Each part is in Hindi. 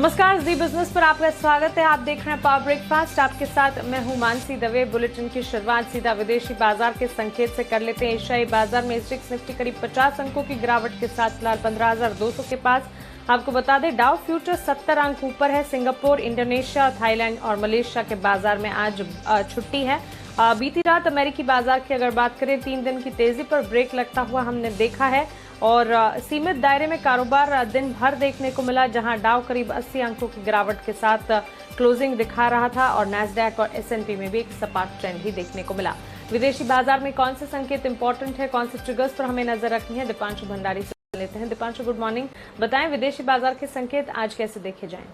नमस्कार, जी बिजनेस पर आपका स्वागत है। आप देख रहे हैं पावर ब्रेकफास्ट। आपके साथ मैं हूं मानसी दवे। बुलेटिन की शुरुआत सीधा विदेशी बाजार के संकेत से कर लेते हैं। एशियाई बाजार में एसजेएक्स निफ्टी करीब 50 अंकों की गिरावट के साथ फिलहाल 15,200 के पास। आपको बता दें, डाउ फ्यूचर 70 अंक ऊपर है। सिंगापुर, इंडोनेशिया, थाईलैंड और मलेशिया के बाजार में आज छुट्टी है। बीती रात अमेरिकी बाजार की अगर बात करें, 3 दिन की तेजी पर ब्रेक लगता हुआ हमने देखा है और सीमित दायरे में कारोबार दिन भर देखने को मिला, जहां डाउ करीब 80 अंकों की गिरावट के साथ क्लोजिंग दिखा रहा था और नैस्डैक और एसएनपी में भी एक सपाट ट्रेंड ही देखने को मिला। विदेशी बाजार में कौन से संकेत इंपॉर्टेंट है, कौन से ट्रिगर्स पर हमें नजर रखनी है, दीपांशु भंडारी से लेते हैं। Deepanshu, good morning. बताएं, विदेशी बाजार के संकेत आज कैसे देखे जाएं?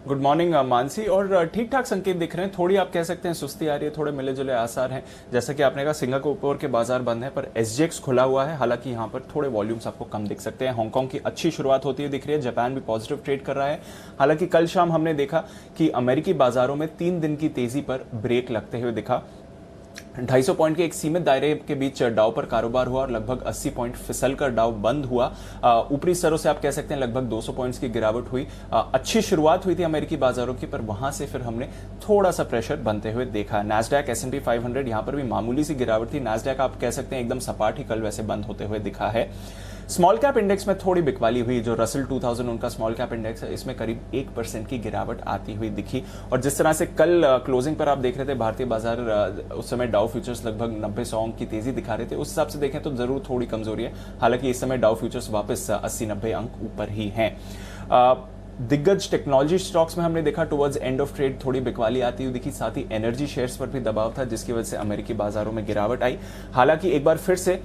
Good morning Mansi. और ठीक ठाक संकेत दिख रहे हैं। थोड़ी आप कह सकते हैं सुस्ती आ रही है, थोड़े मिले जुले आसार हैं। जैसा कि आपने कहा, सिंगापुर के बाजार बंद है पर एसजेएक्स खुला हुआ है। हालांकि यहाँ पर थोड़े वॉल्यूम्स आपको कम दिख सकते हैं। हांगकांग की अच्छी शुरुआत होती हुई दिख रही है। जापान भी पॉजिटिव ट्रेड कर रहा है। हालांकि कल शाम हमने देखा कि अमेरिकी बाजारों में 3 दिन की तेजी पर ब्रेक लगते हुए दिखा। 250 पॉइंट के एक सीमित दायरे के बीच डाउ पर कारोबार हुआ और लगभग 80 पॉइंट फिसल कर डाउ बंद हुआ। ऊपरी स्तरों से आप कह सकते हैं लगभग 200 पॉइंट्स की गिरावट हुई। अच्छी शुरुआत हुई थी अमेरिकी बाजारों की, पर वहां से फिर हमने थोड़ा सा प्रेशर बनते हुए देखा। नैस्डैक, एसएनपी 500 यहां पर भी मामूली सी गिरावट थी। नैस्डैक आप कह सकते हैं एकदम सपाट ही कल वैसे बंद होते हुए दिखा है। स्मॉल कैप इंडेक्स में थोड़ी बिकवाली हुई। जो रसल 2000 उनका स्मॉल कैप इंडेक्स है, इसमें करीब 1% की गिरावट आती हुई दिखी। और जिस तरह से कल क्लोजिंग पर आप देख रहे थे भारतीय बाजार, उस समय डाउ फ्यूचर्स लगभग 90-100 अंक की तेजी दिखा रहे थे। उस हिसाब से देखें तो जरूर थोड़ी कमजोरी है। हालांकि इस समय डाउ फ्यूचर्स वापस 80-90 अंक ऊपर ही हैं। दिग्गज टेक्नोलॉजी स्टॉक्स में हमने देखा टुवर्ड्स एंड ऑफ ट्रेड थोड़ी बिकवाली आती हुई दिखी। साथ ही एनर्जी शेयर्स पर भी दबाव था, जिसकी वजह से अमेरिकी बाजारों में गिरावट आई। हालांकि एक बार फिर से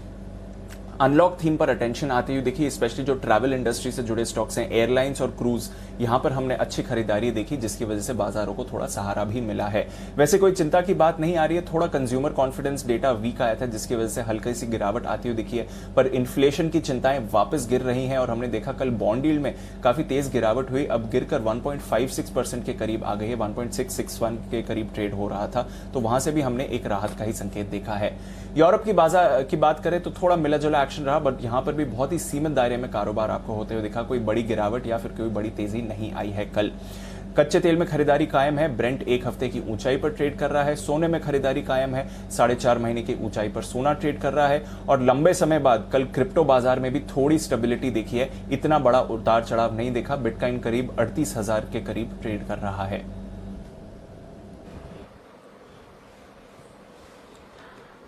अनलॉक थीम पर अटेंशन आती हुई देखी। स्पेशली जो ट्रैवल इंडस्ट्री से जुड़े स्टॉक्स हैं, एयरलाइंस और क्रूज, यहां पर हमने अच्छी खरीदारी देखी, जिसकी वजह से बाजारों को थोड़ा सहारा भी मिला है। वैसे कोई चिंता की बात नहीं आ रही है। थोड़ा कंज्यूमर कॉन्फिडेंस डेटा वीक आया था, जिसकी वजह से हल्की सी गिरावट आती हुई दिखी है। पर इन्फ्लेशन की चिंताएं वापस गिर रही हैं और हमने देखा कल बॉन्ड यील्ड में काफी तेज गिरावट हुई। अब गिरकर 1.56% के करीब आ गई है। 1.661 के करीब ट्रेड हो रहा था, तो वहां से भी हमने एक राहत का ही संकेत देखा है। यूरोप की बाजार की बात करें तो थोड़ा मिला जुला एक्शन रहा, बट यहां पर भी बहुत ही सीमित दायरे में कारोबार आपको होते हुए दिखा। कोई बड़ी गिरावट या फिर कोई बड़ी तेजी नहीं आई है कल। कच्चे तेल में खरीदारी कायम है। ब्रेंट एक हफ्ते की ऊंचाई पर ट्रेड कर रहा है। सोने में खरीदारी कायम है। 4.5 महीने की ऊंचाई पर सोना ट्रेड कर रहा है। और लंबे समय बाद कल क्रिप्टो बाजार में भी थोड़ी स्टेबिलिटी देखी है। इतना बड़ा उतार चढ़ाव नहीं देखा। बिटकॉइन करीब 38,000 के करीब ट्रेड कर रहा है।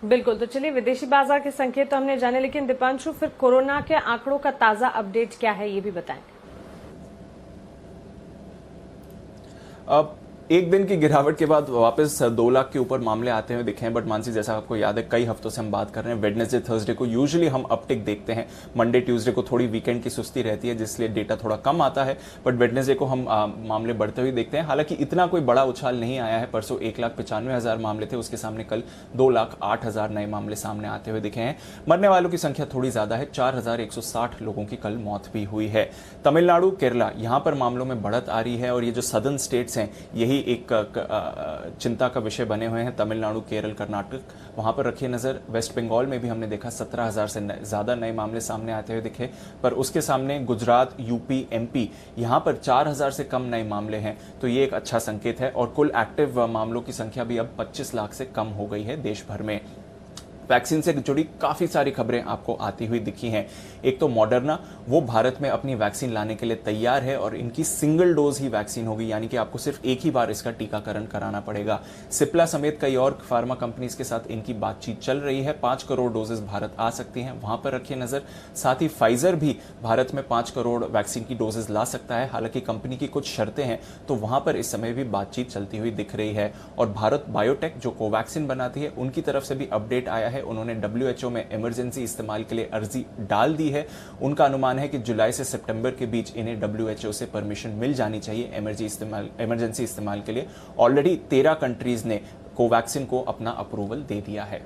बिल्कुल, तो चलिए विदेशी बाजार के संकेत तो हमने जाने, लेकिन दीपांशु, फिर कोरोना के आंकड़ों का ताजा अपडेट क्या है, ये भी बताएं। अब एक दिन की गिरावट के बाद वापस 2 लाख के ऊपर मामले आते हुए दिखे हैं। बट मानसी, जैसा आपको याद है, कई हफ्तों से हम बात कर रहे हैं। वेडनेसडे, थर्सडे को यूजुअली हम अपटिक देखते हैं। मंडे, ट्यूसडे को थोड़ी वीकेंड की सुस्ती रहती है, जिसलिए डेटा थोड़ा कम आता है। बट वेडनेसडे को हम मामले बढ़ते हुए देखते हैं। हालांकि इतना कोई बड़ा उछाल नहीं आया है। परसों 1,95,000 मामले थे, उसके सामने कल 2,08,000 नए मामले सामने आते हुए दिखे हैं। मरने वालों की संख्या थोड़ी ज्यादा है। 4,160 लोगों की कल मौत भी हुई है। तमिलनाडु, केरला, यहां पर मामलों में बढ़त आ रही है और ये जो सदर्न स्टेट्स हैं, यही एक चिंता का विषय बने हुए हैं। तमिलनाडु, केरल, कर्नाटक, वहां पर रखिए नजर। वेस्ट बंगाल में भी हमने देखा 17,000 से ज्यादा नए मामले सामने आते हुए दिखे। पर उसके सामने गुजरात, यूपी, एमपी, यहां पर 4,000 से कम नए मामले हैं। तो ये एक अच्छा संकेत है। और कुल एक्टिव मामलों की संख्या भी अब 25 लाख से कम हो गई है देश भर में। वैक्सीन से जुड़ी काफी सारी खबरें आपको आती हुई दिखी हैं। एक तो मॉडर्ना, वो भारत में अपनी वैक्सीन लाने के लिए तैयार है और इनकी सिंगल डोज ही वैक्सीन होगी, यानी कि आपको सिर्फ एक ही बार इसका टीकाकरण कराना पड़ेगा। सिप्ला समेत कई और फार्मा कंपनीज के साथ इनकी बातचीत चल रही है। 5 करोड़ डोजेस भारत आ सकती हैं, वहां पर रखिए नजर। साथ ही फाइजर भी भारत में 5 करोड़ वैक्सीन की डोजेस ला सकता है। हालांकि कंपनी की कुछ शर्तें हैं, तो वहां पर इस समय भी बातचीत चलती हुई दिख रही है। और भारत बायोटेक, जो कोवैक्सीन बनाती है, उनकी तरफ से भी अपडेट आया है। उन्होंने WHO में इमरजेंसी इस्तेमाल के लिए अर्जी डाल दी है। उनका अनुमान है कि जुलाई से सितंबर के बीच इन्हें WHO से परमिशन मिल जानी चाहिए इमरजेंसी इस्तेमाल के लिए। ऑलरेडी 13 कंट्रीज ने कोवैक्सीन को अपना अप्रूवल दे दिया है।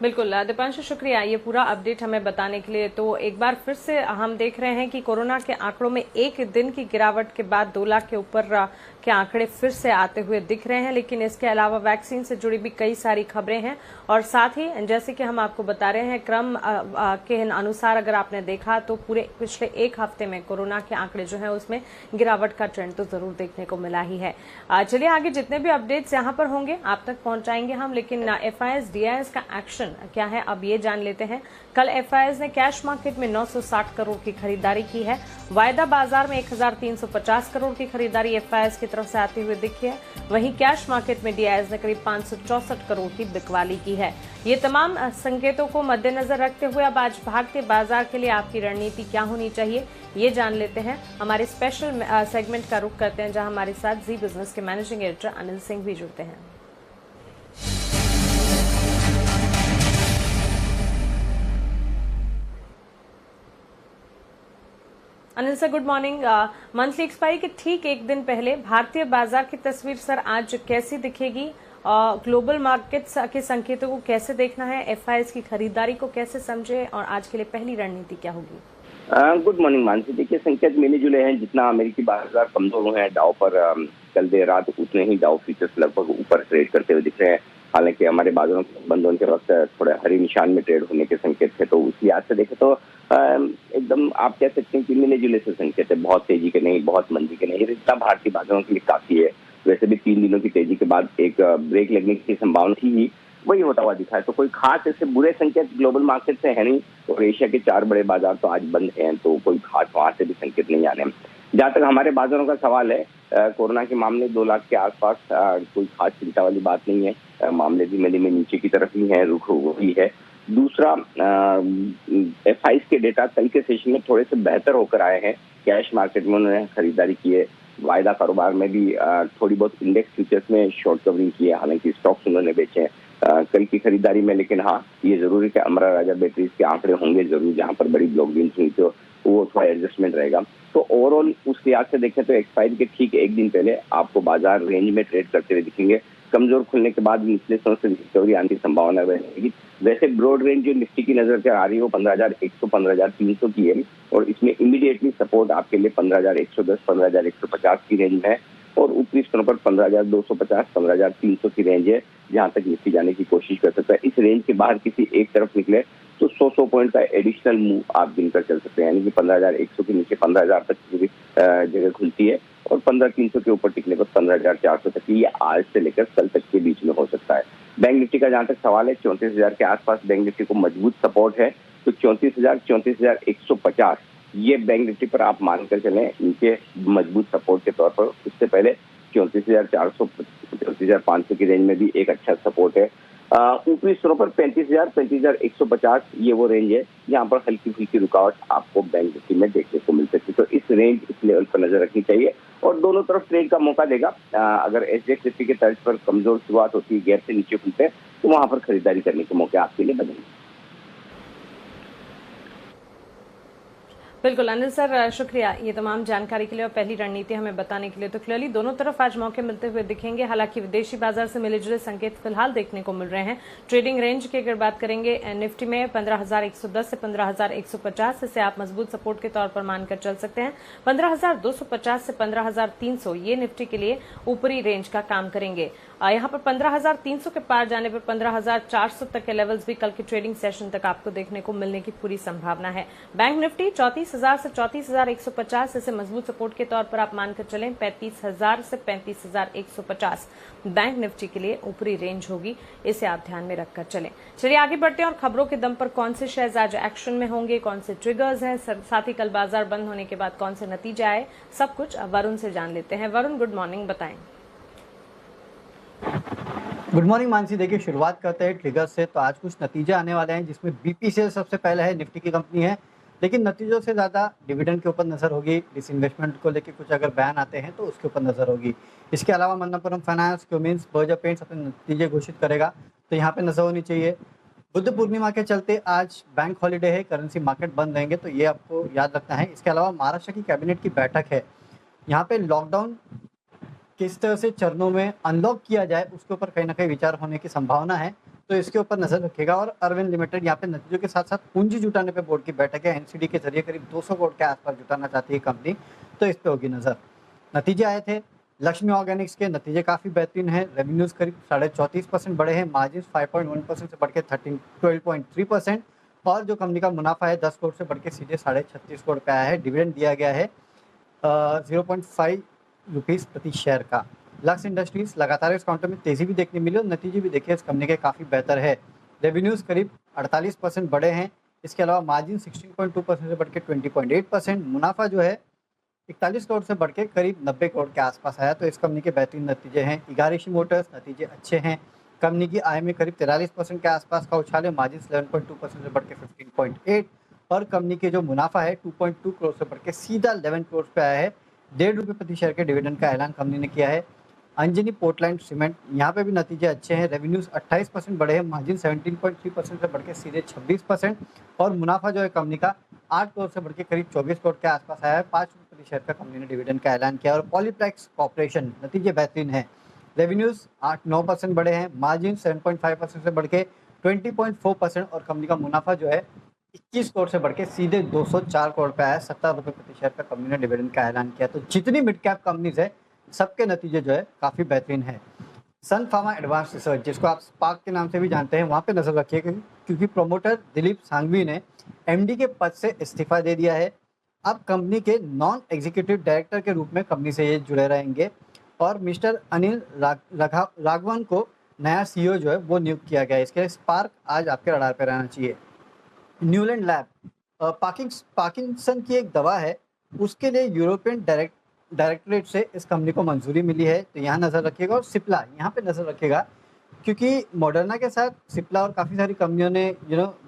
बिल्कुल दीपांशु, शुक्रिया ये पूरा अपडेट हमें बताने के लिए। तो एक बार फिर से हम देख रहे हैं कि कोरोना के आंकड़ों में एक दिन की गिरावट के बाद 2 लाख के ऊपर के आंकड़े फिर से आते हुए दिख रहे हैं। लेकिन इसके अलावा वैक्सीन से जुड़ी भी कई सारी खबरें हैं और साथ ही जैसे कि हम आपको बता रहे हैं क्रम के अनुसार अगर आपने देखा तो पूरे पिछले एक हफ्ते में कोरोना के आंकड़े जो है उसमें गिरावट का ट्रेंड तो जरूर देखने को मिला ही है। चलिए आगे जितने भी अपडेट्स यहाँ पर होंगे आप तक पहुंचाएंगे हम, लेकिन FIS DIS का एक्शन क्या है अब ये जान लेते हैं। कल FIS ने कैश मार्केट में 960 करोड़ की खरीदारी की है। वायदा बाजार में 1350 करोड़ की खरीदारी FIS की तरफ से आती हुई दिखी है। वहीं कैश मार्केट में DIS ने करीब 564 करोड़ की बिकवाली की है। ये तमाम संकेतों को मद्देनजर रखते हुए अब आज भारतीय बाजार के लिए आपकी रणनीति क्या होनी चाहिए ये जान लेते हैं। हमारे स्पेशल सेगमेंट का रुख करते हैं जहां हमारे साथ जी बिजनेस के मैनेजिंग एडिटर अनिल सिंह भी जुड़ते हैं। Anil sir, good morning. Monthly expiry के ठीक एक दिन पहले भारतीय बाजार की तस्वीर सर आज कैसी दिखेगी? ग्लोबल मार्केट्स के संकेतों को कैसे देखना है, FIS की खरीदारी को कैसे समझे और आज के लिए पहली रणनीति क्या होगी? Good morning Mansi. देखिए, संकेत मिले जुले हैं। जितना अमेरिकी बाजार कमजोर हुए हैं डाउ पर कल देर रात, उतने ही डाउ फ्यूचर्स लगभग ऊपर ट्रेड करते हुए दिख रहे हैं। हालांकि हमारे बाजारों के बंद होने के वक्त थोड़े हरी निशान में ट्रेड होने के संकेत थे, तो उस लिहाज से देखें तो एकदम आप कह सकते हैं कि मिले जुले से संकेत है। बहुत तेजी के नहीं, बहुत मंदी के नहीं। इतना भारतीय बाजारों के लिए काफी है। वैसे भी 3 दिनों की तेजी के बाद एक ब्रेक लगने की संभावना थी ही, वही होता हुआ दिखा है। तो कोई खास ऐसे बुरे संकेत ग्लोबल मार्केट से है नहीं, और एशिया के 4 बड़े बाजार तो आज बंद हैं, तो कोई खास वहां से भी संकेत नहीं आ रहे हैं। जहां तक हमारे बाजारों का सवाल है, कोरोना के मामले 2 लाख के आसपास, कोई खास चिंता वाली बात नहीं है। मामले भी मेले में नीचे की तरफ ही है, रुख हुई है। दूसरा, FIS के डेटा कल के सेशन में थोड़े से बेहतर होकर आए हैं। कैश मार्केट में उन्होंने खरीदारी की है। वायदा कारोबार में भी थोड़ी बहुत इंडेक्स फ्यूचर्स में शॉर्ट कवरिंग की है। हालांकि स्टॉक्स उन्होंने बेचे हैं कल की खरीदारी में। लेकिन हाँ, ये जरूर है कि अमरा राजा बैटरीज के आंकड़े होंगे जरूर, जहां पर बड़ी ब्लॉक डील्स हुई तो वो थोड़ा एडजस्टमेंट रहेगा। तो ओवरऑल उस लिहाज से देखें तो एक्सपायरी के ठीक एक दिन पहले आपको बाजार रेंज में ट्रेड करते हुए दिखेंगे। कमजोर खुलने के बाद निचले स्तर से रिकवरी आने की संभावना रहेगी। वैसे ब्रॉड रेंज जो निफ्टी की नजर आ रही है वो 15,100 15,300 की है, और इसमें इमीडिएटली सपोर्ट आपके लिए 15,110 15,150 की रेंज में है, और ऊपरी स्तरों पर 15,250 15,300 की रेंज है, जहां तक निफ्टी जाने की कोशिश कर सकता है। इस रेंज के बाहर किसी एक तरफ निकले तो 100 पॉइंट का एडिशनल मूव आप गिनकर चल सकते हैं। यानी कि 15,100 के नीचे 15,000 तक की जगह खुलती है, और 15,300 के ऊपर टिकने पर 15,400 तक की, ये आज से लेकर कल तक के बीच में हो सकता है। बैंक निफ्टी का जहां तक सवाल है, 34,000 के आसपास बैंक निफ्टी को मजबूत सपोर्ट है। तो 34,000 34,150 ये बैंक निफ्टी पर आप मानकर चलें इनके मजबूत सपोर्ट के तौर पर। उससे पहले 34,400 34,500 की रेंज में भी एक अच्छा सपोर्ट है। ऊपरी स्तरों पर 35,000 35,150 ये वो रेंज है जहां पर हल्की फुल्की रुकावट आपको बैंक निफ्टी में देखने को मिल सकती है। तो इस रेंज, इस लेवल पर नजर रखनी चाहिए, और दोनों तरफ ट्रेड का मौका देगा। अगर SGX निफ्टी के तर्ज पर कमजोर शुरुआत होती है, गैप से नीचे खुलते हैं, तो वहां पर खरीदारी करने के मौके आपके लिए बनेंगे। बिल्कुल अनिल सर, शुक्रिया ये तमाम जानकारी के लिए और पहली रणनीति हमें बताने के लिए। तो क्लियरली दोनों तरफ आज मौके मिलते हुए दिखेंगे। हालांकि विदेशी बाजार से मिले जुले संकेत फिलहाल देखने को मिल रहे हैं। ट्रेडिंग रेंज की अगर बात करेंगे निफ्टी में 15,110 से 15,150, इसे आप मजबूत सपोर्ट के तौर पर मानकर चल सकते हैं। 15,250 से 15,300 ये निफ्टी के लिए ऊपरी रेंज का काम करेंगे। यहाँ पर 15,300 के पार जाने पर 15,400 तक के लेवल्स भी कल के ट्रेडिंग सेशन तक आपको देखने को मिलने की पूरी संभावना है। बैंक निफ्टी 34,000 से 34,150, इसे मजबूत सपोर्ट के तौर पर आप मानकर चलें। 35,000 से 35,150 बैंक निफ्टी के लिए ऊपरी रेंज होगी, इसे आप ध्यान में रखकर चलें। चलिए आगे बढ़ते हैं और खबरों के दम पर कौन से शेयर्स आज एक्शन में होंगे, कौन से ट्रिगर्स हैं, साथ ही कल बाजार बंद होने के बाद कौन से नतीजे आए, सब कुछ वरुण से जान लेते हैं। वरुण, गुड मॉर्निंग, बताएं। Good morning Mansi. देखिए, शुरुआत करते हैं ट्रिगर से। तो आज कुछ नतीजे आने वाले हैं, जिसमें BPCL सबसे पहले है, निफ्टी की कंपनी है, लेकिन नतीजों से ज़्यादा डिविडेंड के ऊपर नज़र होगी। डिसइन्वेस्टमेंट को लेकर कुछ अगर बयान आते हैं तो उसके ऊपर नज़र होगी। इसके अलावा मन्नप्पुरम फाइनेंस, क्यूमिंस, बर्जर पेंट्स अपने नतीजे घोषित करेगा, तो यहाँ पे नज़र होनी चाहिए। बुद्ध पूर्णिमा के चलते आज बैंक हॉलीडे है, करेंसी मार्केट बंद रहेंगे, तो ये आपको याद रखना है। इसके अलावा महाराष्ट्र की कैबिनेट की बैठक है, यहाँ पे लॉकडाउन किस तरह से चरणों में अनलॉक किया जाए उसके ऊपर कहीं ना कहीं विचार होने की संभावना है। तो इसके ऊपर नजर रखिएगा। और अरविंद लिमिटेड यहाँ पे नतीजों के साथ साथ पूंजी जुटाने पे बोर्ड की बैठक है, एनसीडी के जरिए करीब 200 करोड़ के आसपास जुटाना चाहती है कंपनी, तो इस पे होगी नजर। नतीजे आए थे लक्ष्मी ऑर्गेनिक्स के, नतीजे काफी बेहतरीन है। रेवेन्यूज करीब 34.5% बढ़े हैं, मार्जिन 5.1% से बढ़ के 12.3%, और जो कंपनी का मुनाफा है 10 करोड़ से बढ़ के सीधे 36.5 करोड़ पे आया है। डिविडेंड दिया गया है 0.5 रुपीज़ प्रति शेयर का। लक्स इंडस्ट्रीज लगातार इस काउंटर में तेजी भी देखने मिली और नतीजे भी देखिए इस कंपनी के काफ़ी बेहतर है। रेवेन्यूज़ करीब 48% बढ़े हैं, इसके अलावा मार्जिन 16.2% से बढ़ के 20.8%, मुनाफा जो है 41 करोड़ से बढ़ के करीब 90 करोड़ के आसपास आया, तो इस कंपनी के बेहतरीन नतीजे हैं। इगारिशी मोटर्स नतीजे अच्छे हैं, कंपनी की आय में करीब 43% के आसपास का उछाल है, मार्जिन 11.2% से बढ़ के 15.8, और कंपनी के जो मुनाफा है 2.2 करोड़ से बढ़ के सीधा 11 करोड़ पे आया है। 1.5 रुपये प्रति शेयर के डिविडेंड का ऐलान कंपनी ने किया है। अंजनी पोर्टलैंड सीमेंट, यहाँ पे भी नतीजे अच्छे हैं, रेवेन्यूज 28% बढ़े हैं, मार्जिन 17.3% से बढ़ के सीधे 26%, और मुनाफा जो है कंपनी का 8 करोड़ से बढ़ के करीब 24 करोड़ के आसपास आया है। 5 रुपये प्रति शेयर का कंपनी ने डिविडेंड का ऐलान किया। और पॉलीप्लेक्स कॉर्पोरेशन नतीजे बेहतरीन है, रेवेन्यूज 8-9% बढ़े हैं, मार्जिन 7.5% से बढ़ के 20.4%, और कंपनी का मुनाफा जो है 21 करोड़ से बढ़ के सीधे 204 करोड़ पे आया। 70 रुपये प्रति शेयर का कंपनी ने डिविडेंड का ऐलान किया। तो जितनी मिड कैप कंपनीज है सबके नतीजे जो है काफ़ी बेहतरीन है। सन फार्मा एडवांस रिसर्च, जिसको आप स्पार्क के नाम से भी जानते हैं, वहाँ पे नजर रखिए क्योंकि प्रमोटर दिलीप सांघवी ने एमडी के पद से इस्तीफा दे दिया है। अब कंपनी के नॉन एग्जीक्यूटिव डायरेक्टर के रूप में कंपनी से ये जुड़े रहेंगे, और मिस्टर अनिल राघवन को नया सीईओ जो है वो नियुक्त किया गया है। इसके लिए स्पार्क आज आपके रडार पर रहना चाहिए। न्यूलैंड लैब, पार्किंसन की एक दवा है, उसके लिए यूरोपियन डायरेक्टरेट से इस कंपनी को मंजूरी मिली है, तो यहाँ नज़र रखिएगा। और सिप्ला, यहाँ पे नज़र रखिएगा क्योंकि मॉडर्ना के साथ सिप्ला और काफ़ी सारी कंपनियों ने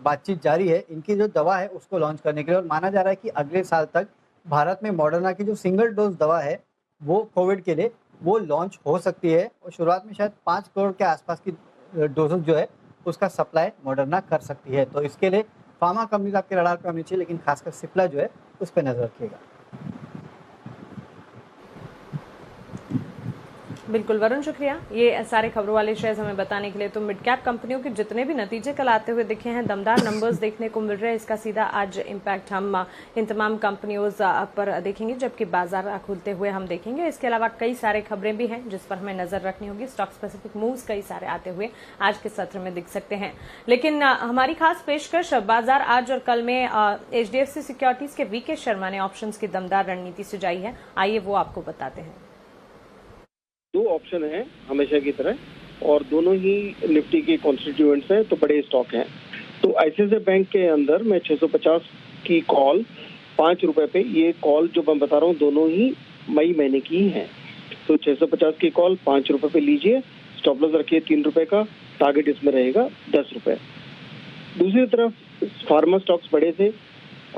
बातचीत जारी है इनकी जो दवा है उसको लॉन्च करने के लिए, और माना जा रहा है कि अगले साल तक भारत में मॉडर्ना की जो सिंगल डोज दवा है वो कोविड के लिए वो लॉन्च हो सकती है, और शुरुआत में शायद 5 करोड़ के आसपास की डोजेज जो है उसका सप्लाई मॉडर्ना कर सकती है। तो इसके लिए फार्मा कंपनीज आपके रडार पर होनी चाहिए, लेकिन खासकर सिप्ला जो है उस पर नजर रखिएगा। बिल्कुल वरुण, शुक्रिया ये सारे खबरों वाले शेयर्स हमें बताने के लिए। तो मिड कैप कंपनियों के जितने भी नतीजे कल आते हुए दिखे हैं, दमदार नंबर्स देखने को मिल रहे हैं। इसका सीधा आज इम्पैक्ट हम इन तमाम कंपनियों पर देखेंगे, जबकि बाजार खुलते हुए हम देखेंगे। इसके अलावा कई सारे खबरें भी हैं जिस पर हमें नजर रखनी होगी। स्टॉक स्पेसिफिक मूव्स कई सारे आते हुए आज के सत्र में दिख सकते हैं, लेकिन हमारी खास पेशकश बाजार आज और कल में HDFC सिक्योरिटीज के VK शर्मा ने ऑप्शंस की दमदार रणनीति सुझाई है। आइए वो आपको बताते हैं। 2 ऑप्शन हैं हमेशा की तरह, और दोनों ही निफ्टी के कॉन्स्टिट्यूएंट्स हैं, तो बड़े स्टॉक हैं। तो ICICI बैंक के अंदर मैं 650 की कॉल 5 रुपए पे, ये कॉल जो मैं बता रहा हूँ दोनों ही मई महीने की हैं। तो 650 की कॉल 5 रुपए पे लीजिए, स्टॉप लॉस रखिए 3 रुपए का, टारगेट इसमें रहेगा 10 रुपए। दूसरी तरफ फार्मा स्टॉक्स बड़े थे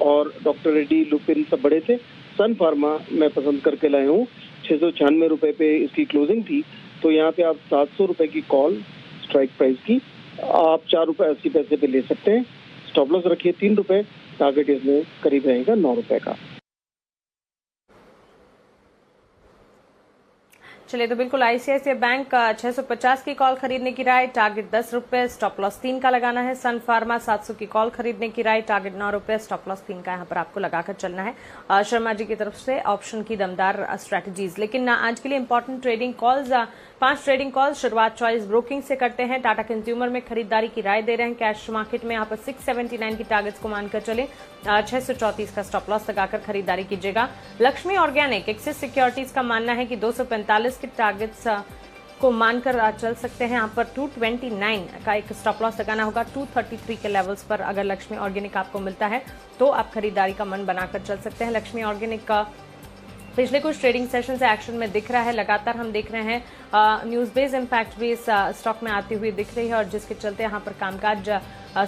और डॉक्टर रेड्डी, लुपिन सब बड़े थे। सन फार्मा मैं पसंद करके लाया हूँ, 696 रुपए पे इसकी क्लोजिंग थी, तो यहाँ पे आप 700 रुपए की कॉल स्ट्राइक प्राइस की आप 4 रुपए 80 पैसे पे ले सकते हैं। स्टॉप लॉस रखिए 3 रुपए, टारगेट इसमें करीब रहेगा 9 रुपए का। चलिए, तो बिल्कुल ICICI बैंक 650 की कॉल खरीदने की राय, टारगेट 10 रुपए, स्टॉप लॉस 3 का लगाना है। सन फार्मा 700 की कॉल खरीदने की राय, टारगेट 9 रुपए, स्टॉप लॉस 3 का यहाँ पर आपको लगाकर चलना है। शर्मा जी की तरफ से ऑप्शन की दमदार स्ट्रेटजीज। लेकिन आज के लिए important trading calls, 5 trading calls शुरुआत चॉइस ब्रोकिंग से करते हैं। टाटा कंज्यूमर में खरीदारी की राय दे रहे हैं। कैश मार्केट में यहाँ पर 679 की टारगेट्स को मानकर चले, 634 का स्टॉप लॉस लगाकर खरीदारी कीजिएगा। लक्ष्मी ऑर्गेनिक, एक्सिस सिक्योरिटीज का मानना है कि 245 के टारगेट्स को मानकर चल सकते हैं। यहाँ पर 229 का एक स्टॉप लॉस लगाना होगा। 233 के लेवल्स पर अगर लक्ष्मी ऑर्गेनिक आपको मिलता है तो आप खरीदारी का मन बनाकर चल सकते हैं। लक्ष्मी ऑर्गेनिक का पिछले कुछ ट्रेडिंग सेशन से एक्शन में दिख रहा है। लगातार हम देख रहे हैं न्यूज बेस्ड इम्पैक्ट भी इस स्टॉक में आती हुई दिख रही है, और जिसके चलते यहाँ पर कामकाज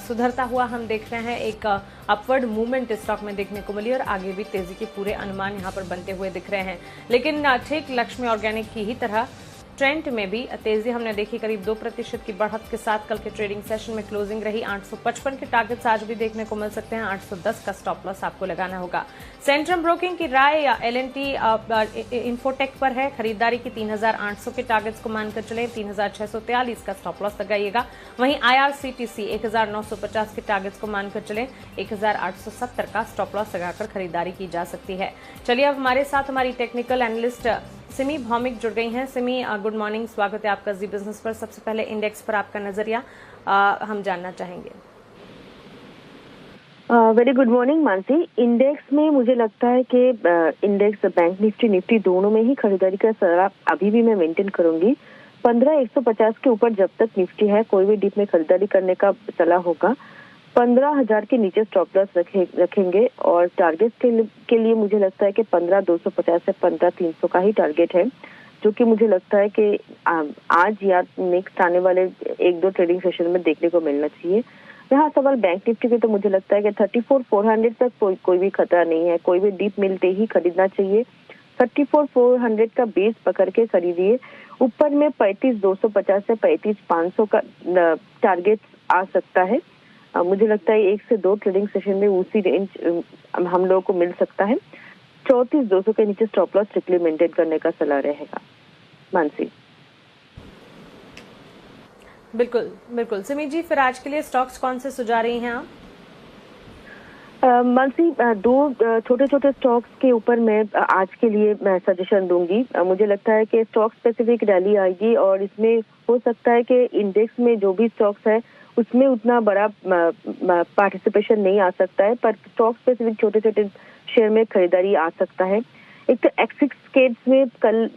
सुधरता हुआ हम देख रहे हैं। एक अपवर्ड मूवमेंट इस स्टॉक में देखने को मिली, और आगे भी तेजी के पूरे अनुमान यहाँ पर बनते हुए दिख रहे हैं। लेकिन ठीक लक्ष्मी ऑर्गेनिक की ही तरह ट्रेंड में भी तेजी हमने देखी, करीब 2% की बढ़त के साथ कल के ट्रेडिंग सेशन में क्लोजिंग रही। 855 के टारगेट्स आज भी देखने को मिल सकते हैं। 810 का स्टॉप लॉस आपको लगाना होगा। सेंट्रम ब्रोकिंग की राय एल&टी इन्फोटेक पर है। खरीदारी की 3800 के टारगेट्स को मानकर चले। 3643 का स्टॉप लॉस लगाइएगा। वहीं IRCTC 1950 के टारगेट्स को मानकर चले। 1870 का स्टॉप लॉस लगाकर खरीदारी की जा सकती है। चलिए अब हमारे साथ हमारी टेक्निकल एनालिस्ट सिमी भौमिक जुड़ गई हैं। सिमी, गुड मॉर्निंग, स्वागत है आपका जी बिजनेस पर। सबसे पहले इंडेक्स पर आपका नजरिया हम जानना चाहेंगे। Very good morning Mansi. Index में मुझे लगता है कि इंडेक्स बैंक निफ्टी दोनों में ही खरीदारी का सलाह अभी भी मैं मेंटेन करूंगी। 15,150 के ऊपर जब तक निफ्टी है, कोई भी डीप में खरीदारी करने का सलाह होगा। 15,000 के नीचे स्टॉप लॉस रखेंगे और टारगेट के लिए मुझे लगता है कि 15,250 से 15,300 का ही टारगेट है, जो कि मुझे लगता है कि आज या नेक्स्ट आने वाले 1-2 ट्रेडिंग सेशन में देखने को मिलना चाहिए। यहाँ सवाल बैंक निफ्टी के, तो मुझे लगता है कि 34,400 तक कोई भी खतरा नहीं है। कोई भी डीप मिलते ही खरीदना चाहिए। 34,400 का बेस पकड़ के खरीदिए। ऊपर में 35,250 से 35,500 का टारगेट आ सकता है। मुझे लगता है 1 से 2 ट्रेडिंग सेशन में उसी रेंज हम लोगों को मिल सकता है। 34,200 के नीचे स्टॉप लॉस स्ट्रिक्टली मेंटेन करने का सलाह रहेगा मानसी। बिल्कुल बिल्कुल। सिमी जी, फिर आज के लिए स्टॉक्स कौन से सुझा रही हैं आप? मानसी, 2 छोटे छोटे स्टॉक्स के ऊपर मैं आज के लिए सजेशन दूंगी। मुझे लगता है कि स्टॉक स्पेसिफिक रैली आएगी और इसमें हो सकता है कि इंडेक्स में जो भी स्टॉक्स है उसमें उतना बड़ा पार्टिसिपेशन नहीं आ सकता है, पर स्टॉक स्पेसिफिक छोटे छोटे शेयर में खरीदारी आ सकता है। एक तो एक्सिस में कल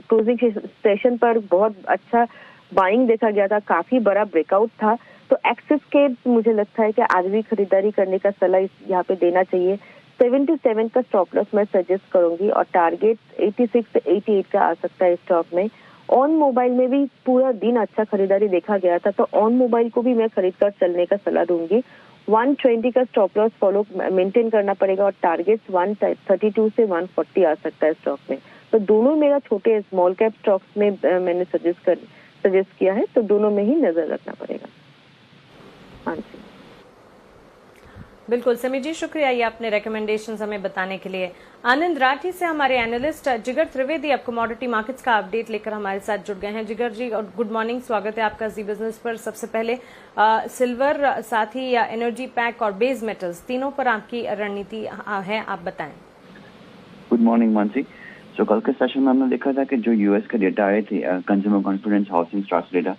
क्लोजिंग सेशन पर बहुत अच्छा बाइंग देखा गया था, काफी बड़ा ब्रेकआउट था। तो एक्सिस मुझे लगता है कि आज भी खरीदारी करने का सलाह यहाँ पे देना चाहिए। 77 का स्टॉप लॉस मैं सजेस्ट करूंगी और टारगेट 86 से 88 का आ सकता है स्टॉक में। ऑन मोबाइल में भी पूरा दिन अच्छा खरीदारी देखा गया था, तो ऑन मोबाइल को भी मैं खरीद कर चलने का सलाह दूंगी। 120 का स्टॉप लॉस फॉलो मेंटेन करना पड़ेगा और टारगेट 132 से 140 आ सकता है स्टॉक में। तो दोनों मेरा छोटे स्मॉल कैप स्टॉक्स में मैंने सजेस्ट किया है, तो दोनों में ही नजर रखना पड़ेगा। हाँ जी, बिल्कुल सिमी जी, शुक्रिया ये अपने रिकमेंडेशंस हमें बताने के लिए। आनंद राठी से हमारे एनालिस्ट जिगर त्रिवेदी अब कमोडिटी मार्केट्स का अपडेट लेकर हमारे साथ जुड़ गए हैं। जिगर जी, और गुड मॉर्निंग, स्वागत है आपका जी बिजनेस पर। सबसे पहले सिल्वर, साथ ही एनर्जी पैक और बेस मेटल्स, तीनों पर आपकी रणनीति है, आप बताएं। Good morning Mansi. सो कल के सेशन में हमने देखा था कि जो यूएस का डेटा आए थे, consumer confidence, housing starts data,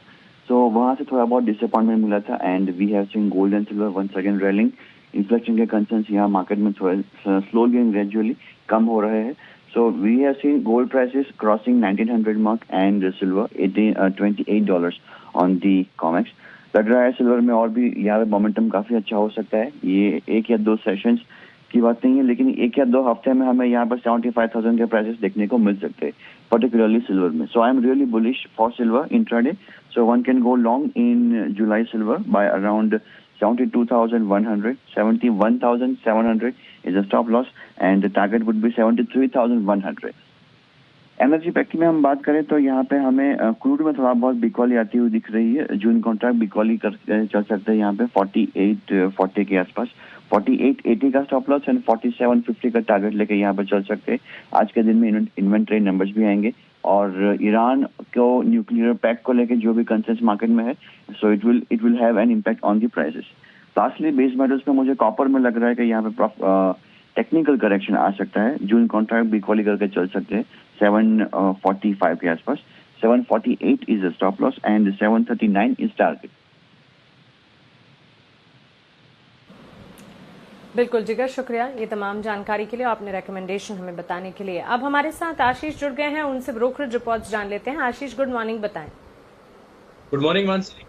so वहां से थोड़ा बहुत डिसअपॉइंटमेंट मिला था and we have seen gold and silver once again rallying. Inflation के कंसर्न्स यहाँ मार्केट में थोड़ा स्लोली एंड ग्रेजुअली कम हो रहे हैं। So we have seen gold prices crossing 1900 mark and silver $28 on the Comex. लग रहा है सिल्वर में और भी यहाँ पे मोमेंटम काफी अच्छा हो सकता है। ये 1 या 2 सेशंस की बात नहीं है, लेकिन 1 या 2 हफ्ते में हमें यहाँ पर 75,000 के प्राइसेस देखने को मिल सकते हैं, पर्टिकुलरली सिल्वर में। So I am really bullish for silver intraday. So one can go long in July silver buy around 72,100, 71,700 is a stop loss and the target would be 73,100. Energy pack की में हम बात करें तो यहाँ पे हमें क्रूड में थोड़ा बहुत बिकॉली आती हुई दिख रही है। जून कॉन्ट्रैक्ट बिकॉली चल सकते हैं यहाँ पे 4840 के आसपास। 4880 का स्टॉप लॉस एंड 4750 का टारगेट लेके यहाँ पे चल सकते हैं। आज के दिन में इन्वेंट्री नंबर्स भी आएंगे और ईरान को न्यूक्लियर पैक को लेके जो भी कंसर्न्स मार्केट में है, so it will have an impact on the prices. Lastly base metals में मुझे कॉपर में लग रहा है कि यहाँ पे टेक्निकल करेक्शन आ सकता है। जून कॉन्ट्रैक्ट बिकॉली करके चल सकते हैं 745 के आसपास। 748 is a stop loss and 739 is target. बिल्कुल जिगर, शुक्रिया ये तमाम जानकारी के लिए, आपने रिकमेंडेशन हमें बताने के लिए। अब हमारे साथ आशीष जुड़ गए हैं, उनसे ब्रोकरेज रिपोर्ट्स जान लेते हैं। आशीष, गुड मॉर्निंग, बताएं। Good morning Mansi.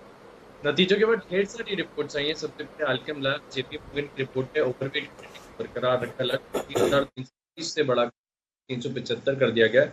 नतीजों के बाद ढेर सारी रिपोर्ट्स आई हैं। सबसे पहले हाल के मिला जेपी मोर्गन की रिपोर्ट है, ओवरवेट बरकरार रखा, 3,330 से बढ़ा 375 कर दिया गया।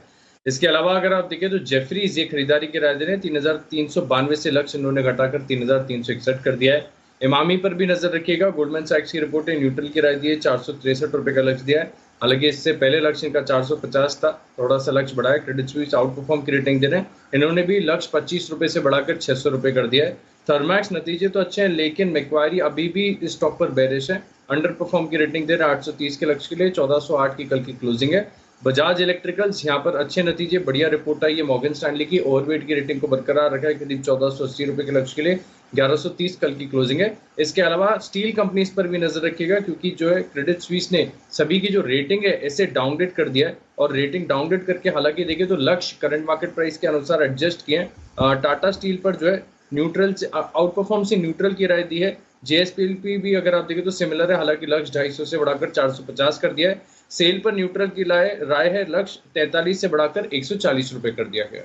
इसके अलावा अगर आप देखें तो जेफरीज ये खरीदारी की राय दे रहे हैं, 3,392 से लक्ष्य उन्होंने घटाकर 3,361 कर दिया है। इमामी पर भी नजर रखिएगा। गोल्डमैन सैक्स की रिपोर्ट है, न्यूट्रल की राय दी है, 463 रुपए का लक्ष्य दिया है। हालांकि इससे पहले लक्ष्य इनका 450 था, थोड़ा सा लक्ष्य बढ़ाया। क्रेडिट स्विस आउट परफॉर्म की रेटिंग दे रहे हैं, इन्होंने भी लक्ष्य 25 रुपए से बढ़ाकर 600 रुपए कर दिया है। थर्मैक्स नतीजे तो अच्छे हैं, लेकिन मैक्वारी अभी भी इस स्टॉक पर बेरिश है, अंडर परफॉर्म की रेटिंग दे रहे हैं 830 के लक्ष्य के लिए, 1408 की कल की क्लोजिंग है। बजाज इलेक्ट्रिकल्स यहाँ पर अच्छे नतीजे, बढ़िया रिपोर्ट आई है मॉर्गन स्टैनली की, ओवरवेट की रेटिंग को बरकरार रखा है करीब 1480 रुपए के लक्ष्य के लिए, 1130 कल की क्लोजिंग है। इसके अलावा स्टील कंपनीज पर भी नजर रखिएगा, क्योंकि जो है क्रेडिट स्विस ने सभी की जो रेटिंग है इसे डाउनग्रेड कर दिया है, और रेटिंग डाउनग्रेड करके हालांकि देखिए तो लक्ष्य करंट मार्केट प्राइस के अनुसार एडजस्ट किए हैं। टाटा स्टील पर जो है न्यूट्रल से आउट परफॉर्म से न्यूट्रल की राय दी है। जेएसपीएलपी भी अगर आप देखें तो सिमिलर है, हालांकि लक्ष्य 250 से बढ़ाकर 450 कर दिया है। सेल पर न्यूट्रल की राय है, लक्ष्य 43 से बढ़ाकर 140 रुपए कर दिया गया।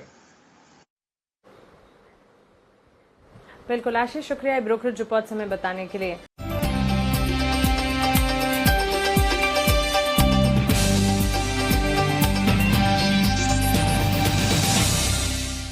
बिल्कुल आशीष, शुक्रिया ब्रोकरेज रिपोर्ट हमें बताने के लिए।